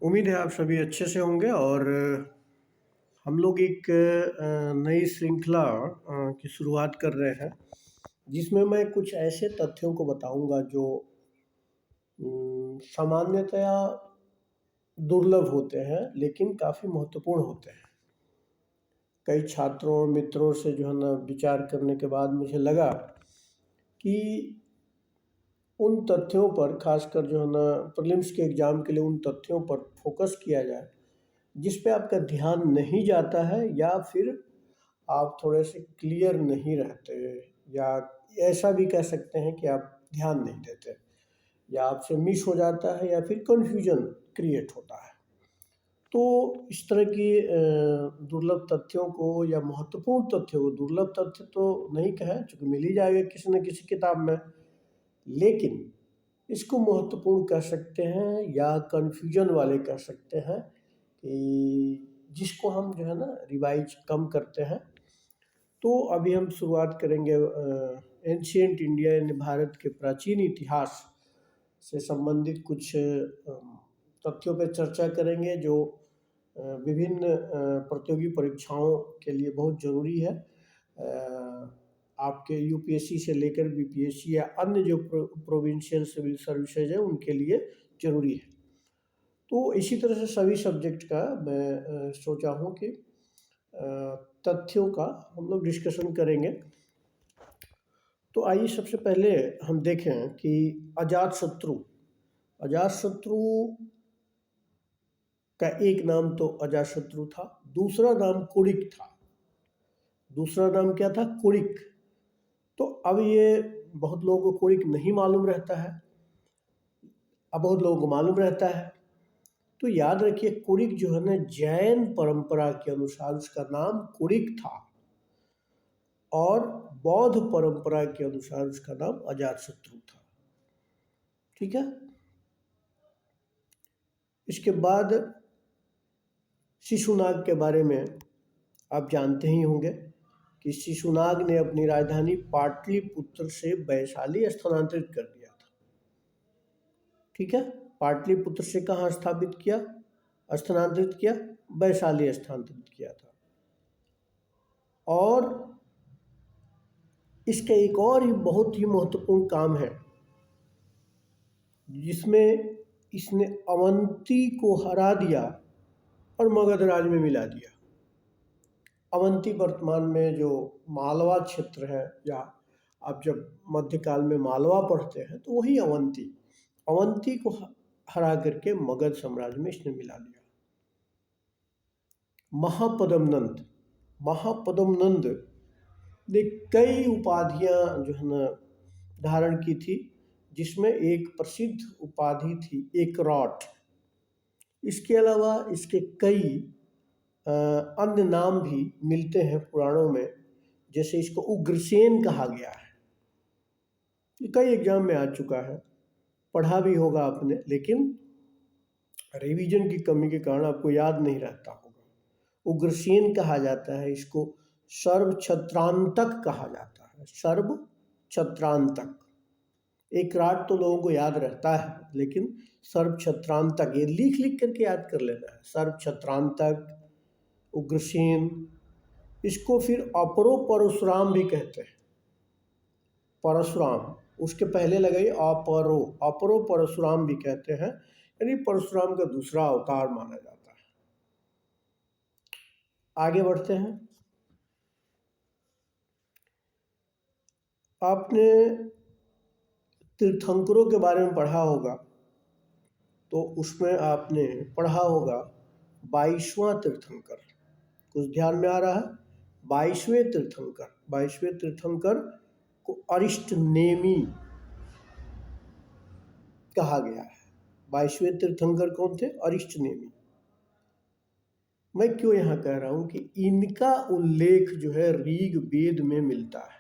उम्मीद है आप सभी अच्छे से होंगे और हम लोग एक नई श्रृंखला की शुरुआत कर रहे हैं जिसमें मैं कुछ ऐसे तथ्यों को बताऊंगा जो सामान्यतया दुर्लभ होते हैं लेकिन काफ़ी महत्वपूर्ण होते हैं। कई छात्रों मित्रों से जो है ना विचार करने के बाद मुझे लगा कि उन तथ्यों पर खासकर जो है ना प्रीलिम्स के एग्ज़ाम के लिए उन तथ्यों पर फोकस किया जाए जिस पे आपका ध्यान नहीं जाता है या फिर आप थोड़े से क्लियर नहीं रहते, या ऐसा भी कह सकते हैं कि आप ध्यान नहीं देते या आपसे मिस हो जाता है या फिर कन्फ्यूजन क्रिएट होता है। तो इस तरह की दुर्लभ तथ्यों को या महत्वपूर्ण तथ्यों को, दुर्लभ तथ्य तो नहीं कहें चूँकि मिल ही जाएगा किसी न किसी किताब में, लेकिन इसको महत्वपूर्ण कह सकते हैं या कन्फ्यूजन वाले कह सकते हैं कि जिसको हम जो है ना रिवाइज कम करते हैं। तो अभी हम शुरुआत करेंगे एंशिएंट इंडिया यानी भारत के प्राचीन इतिहास से संबंधित कुछ तथ्यों पर चर्चा करेंगे जो विभिन्न प्रतियोगी परीक्षाओं के लिए बहुत ज़रूरी है। आपके यूपीएससी से लेकर बीपीएससी या अन्य जो प्रोविंशियल सिविल सर्विसेज है उनके लिए ज़रूरी है। तो इसी तरह से सभी सब्जेक्ट का मैं सोचा हूँ कि तथ्यों का हम लोग डिस्कशन करेंगे। तो आइए सबसे पहले हम देखें कि अजातशत्रु का एक नाम तो अजातशत्रु था, दूसरा नाम कुणिक था। दूसरा नाम क्या था? कुणिक। तो अब ये बहुत लोगों को कुणिक नहीं मालूम रहता है, अब बहुत लोगों को मालूम रहता है। तो याद रखिए कुणिक जो है ना जैन परंपरा के अनुसार उसका नाम कुणिक था और बौद्ध परंपरा के अनुसार उसका नाम अजातशत्रु था। ठीक है। इसके बाद शिशुनाग के बारे में आप जानते ही होंगे कि शिशुनाग ने अपनी राजधानी पाटलिपुत्र से वैशाली स्थानांतरित कर दिया था। ठीक है। पाटलिपुत्र से कहाँ स्थानांतरित किया? वैशाली स्थानांतरित किया था। और इसका एक और ही बहुत ही महत्वपूर्ण काम है जिसमें इसने अवंती को हरा दिया और मगध राज में मिला दिया। अवंती वर्तमान में जो मालवा क्षेत्र है, या आप जब मध्यकाल में मालवा पढ़ते हैं तो वही अवंती को हरा करके मगध साम्राज्य में इसने मिला दिया। महापद्मनंद ने कई उपाधियां जो है ना धारण की थी, जिसमें एक प्रसिद्ध उपाधि थी एकरॉट। इसके अलावा इसके कई अन्य नाम भी मिलते हैं पुराणों में, जैसे इसको उग्रसेन कहा गया है। ये कई एग्जाम में आ चुका है, पढ़ा भी होगा आपने, लेकिन रिवीजन की कमी के कारण आपको याद नहीं रहता होगा। उग्रसेन कहा जाता है, इसको सर्वछत्रांतक कहा जाता है, सर्वछत्रांतक। एकराट तो लोगों को याद रहता है, लेकिन सर्वछत्रांतक ये लिख करके याद कर लेना है। सर्वछत्रांतक, उग्रसेन, इसको फिर अपरो परशुराम भी कहते हैं। परशुराम उसके पहले लगाइए अपरो परशुराम भी कहते हैं, यानी परशुराम का दूसरा अवतार माना जाता है। आगे बढ़ते हैं। आपने तीर्थंकरों के बारे में पढ़ा होगा, तो उसमें आपने पढ़ा होगा 22वां तीर्थंकर। कुछ ध्यान में आ रहा है? 22वें तीर्थंकर को अरिष्टनेमी कहा गया है। 22वें तीर्थंकर कौन थे? अरिष्टनेमी। मैं क्यों यहाँ कह रहा हूँ कि इनका उल्लेख जो है ऋग वेद में मिलता है।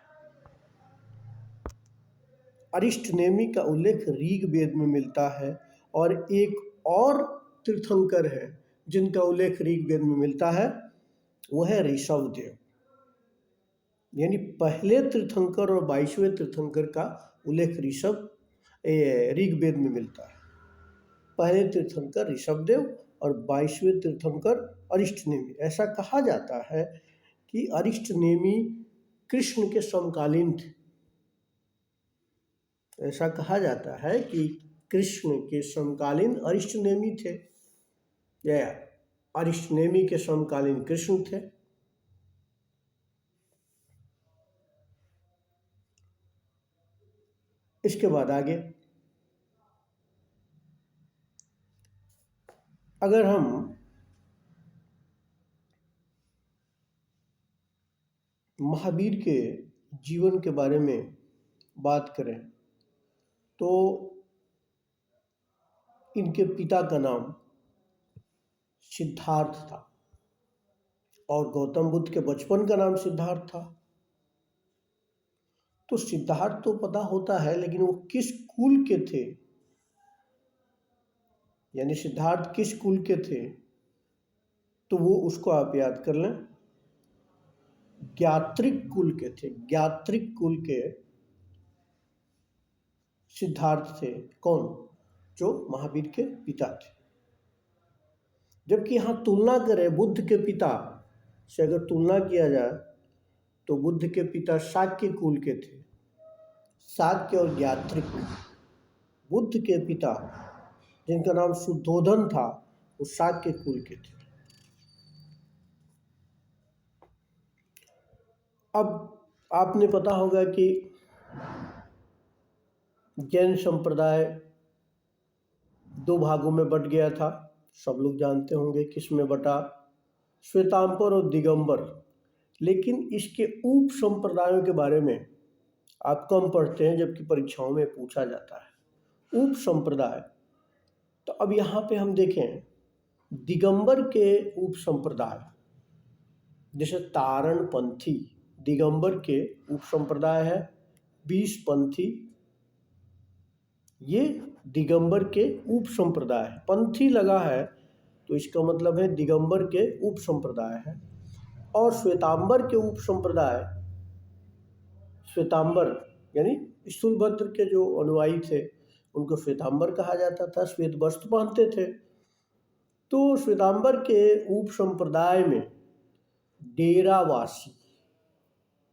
अरिष्टनेमी का उल्लेख ऋग वेद में मिलता है, और एक और तीर्थंकर है जिनका उल्लेख ऋग वेद में मिलता है, वो है ऋषभदेव। यानी पहले तीर्थंकर और 22वें तीर्थंकर का उल्लेख ऋग वेद में मिलता है। पहले तीर्थंकर ऋषभदेव और 22वें तीर्थंकर अरिष्टनेमी। ऐसा कहा जाता है कि अरिष्टनेमी कृष्ण के समकालीन थे। ऐसा कहा जाता है कि कृष्ण के समकालीन अरिष्टनेमी थे या अरिष्टनेमी के समकालीन कृष्ण थे। इसके बाद आगे अगर हम महावीर के जीवन के बारे में बात करें तो इनके पिता का नाम सिद्धार्थ था और गौतम बुद्ध के बचपन का नाम सिद्धार्थ था। तो सिद्धार्थ तो पता होता है, लेकिन वो किस कुल के थे, यानी सिद्धार्थ किस कुल के थे, तो वो उसको आप याद कर लें। ज्ञात्रिक कुल के थे। ज्ञात्रिक कुल के सिद्धार्थ थे। कौन? जो महावीर के पिता थे। जबकि यहाँ तुलना करें बुद्ध के पिता से, अगर तुलना किया जाए तो बुद्ध के पिता शाक्य कुल के थे। शाक्य और ज्ञात्रिक। बुद्ध के पिता जिनका नाम शुद्धोधन था वो शाक्य कुल के थे। अब आपने पता होगा कि जैन संप्रदाय 2 भागों में बट गया था। सब लोग जानते होंगे किस में बटा, श्वेतांबर और दिगंबर। लेकिन इसके उप संप्रदायों के बारे में आप कम पढ़ते हैं, जबकि परीक्षाओं में पूछा जाता है उप संप्रदाय। तो अब यहाँ पे हम देखें दिगंबर के उप संप्रदाय, जैसे तारणपंथी दिगंबर के उप संप्रदाय है। 20पंथी ये दिगंबर के उप संप्रदाय है। पंथी लगा है तो इसका मतलब है दिगंबर के उप संप्रदाय है। और श्वेतांबर के उप संप्रदाय, श्वेतांबर यानी स्थूलभद्र के जो अनुयायी थे उनको श्वेतांबर कहा जाता था, श्वेत वस्त्र पहनते थे। तो श्वेतांबर के उप संप्रदाय में डेरावासी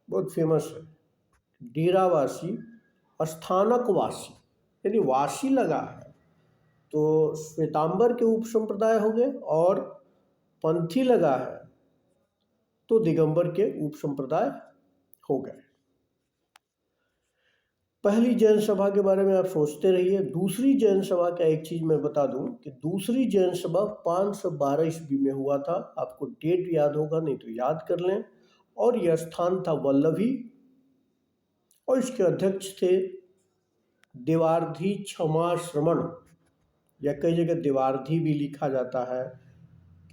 बहुत फेमस है। डेरावासी, स्थानकवासी यानी वासी लगा है, तो श्वेतांबर के उप संप्रदाय हो गए। और पंथी लगा है तो दिगंबर के उप संप्रदाय हो गए। पहली जैन सभा के बारे में आप सोचते रहिए। दूसरी जैन सभा का एक चीज मैं बता दूं कि दूसरी जैन सभा 512 ईस्वी में हुआ था। आपको डेट याद होगा, नहीं तो याद कर लें। और यह स्थान था वल्लभी और इसके अध्यक्ष थे देवार्धी क्षमा श्रमण, या कई जगह देवार्धी भी लिखा जाता है,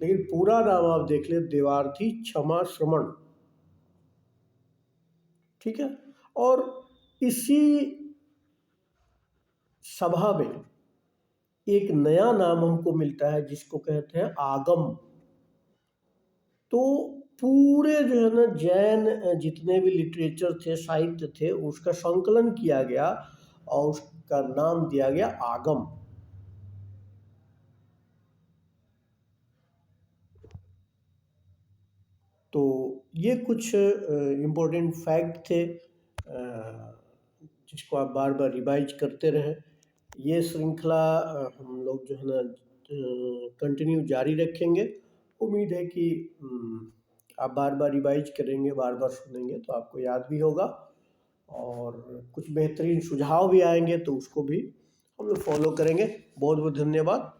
लेकिन पूरा नाम आप देख ले देवार्धी क्षमा श्रमण। ठीक है। और इसी सभा में एक नया नाम हमको मिलता है जिसको कहते हैं आगम। तो पूरे जो है ना जैन जितने भी लिटरेचर थे, साहित्य थे, उसका संकलन किया गया और उसका नाम दिया गया आगम। तो ये कुछ इम्पोर्टेंट फैक्ट थे जिसको आप बार बार रिवाइज करते रहें। ये श्रृंखला हम लोग जो है ना कंटिन्यू जारी रखेंगे। उम्मीद है कि आप बार बार रिवाइज करेंगे, बार बार सुनेंगे तो आपको याद भी होगा और कुछ बेहतरीन सुझाव भी आएंगे तो उसको भी हम लोग फॉलो करेंगे। बहुत बहुत धन्यवाद।